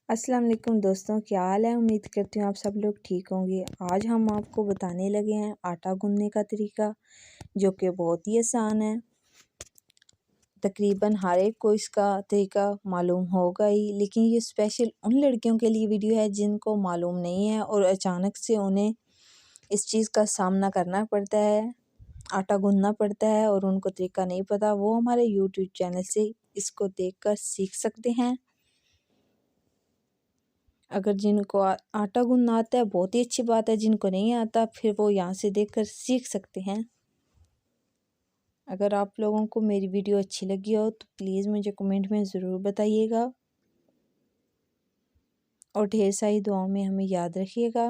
अस्सलाम वालेकुम दोस्तों, क्या हाल है। उम्मीद करती हूँ आप सब लोग ठीक होंगे। आज हम आपको बताने लगे हैं आटा गूंदने का तरीका, जो कि बहुत ही आसान है। तकरीबन हर एक को इसका तरीका मालूम होगा ही, लेकिन ये स्पेशल उन लड़कियों के लिए वीडियो है जिनको मालूम नहीं है और अचानक से उन्हें इस चीज़ का सामना करना पड़ता है, आटा गूंदना पड़ता है और उनको तरीका नहीं पता। वो हमारे यूट्यूब चैनल से इसको देखकर सीख सकते हैं। अगर जिनको आटा गूंदना आता है बहुत ही अच्छी बात है, जिनको नहीं आता फिर वो यहाँ से देखकर सीख सकते हैं। अगर आप लोगों को मेरी वीडियो अच्छी लगी हो तो प्लीज़ मुझे कमेंट में ज़रूर बताइएगा और ढेर सारी दुआओं में हमें याद रखिएगा।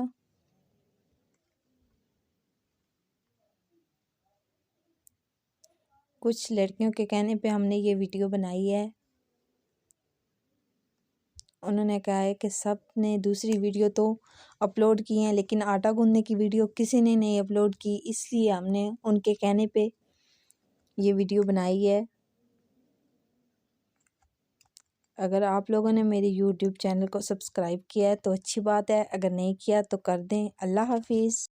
कुछ लड़कियों के कहने पे हमने ये वीडियो बनाई है। उन्होंने कहा है कि सब ने दूसरी वीडियो तो अपलोड की हैं, लेकिन आटा गूंदने की वीडियो किसी ने नहीं अपलोड की, इसलिए हमने उनके कहने पे ये वीडियो बनाई है। अगर आप लोगों ने मेरे यूट्यूब चैनल को सब्सक्राइब किया है तो अच्छी बात है, अगर नहीं किया तो कर दें। अल्लाह हाफिज़।